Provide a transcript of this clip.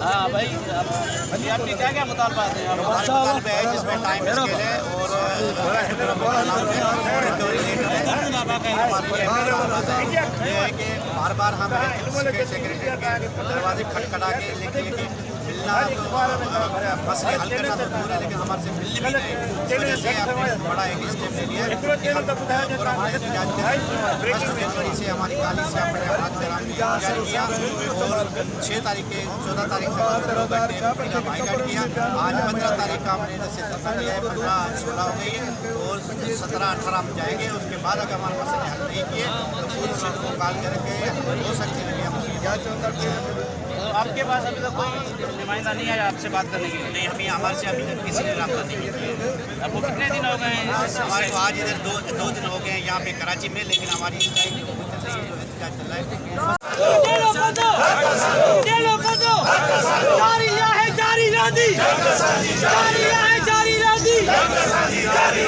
हाँ भाई, आपके क्या क्या मुतालबा हैं? हमारे मुतालबे है जिसमें टाइम स्केल है और ये है कि बार बार हम सेक्रेटरी के दरवाजे खटखटा के लिखिए कि मिलना तो मसले हल करना तो दूर है, लेकिन हमारे से मिलने भी नहीं। इस वजह से आपने बड़ा एक स्टेप ले लिया कि हम फर्स्ट जनवरी से हमारी काली से हमने हाथ जारी किया और 6 तारीख के 14 तारीख का बाइकाट किया। आज 15 तारीख का हमने जैसे तथा लिया है, 15-16 हो गई है और 17-18 हम जाएंगे। उसके बाद अगर हमारे मसले हल नहीं किए तो पूरी सीट को काल करके हो सकती है हम आपके पास अभी तक कोई नुमाइंदा नहीं आया आपसे बात करने के लिए? नहीं, हमें हमारे से अभी तक किसी ने रब्ता नहीं किया। आपको कितने दिन हो गए हैं? हमारे तो आज इधर दो दिन हो गए हैं यहाँ पे कराची में, लेकिन हमारी स्ट्राइक जो चल रही है, जो एहतजाज चल रहा है। जारी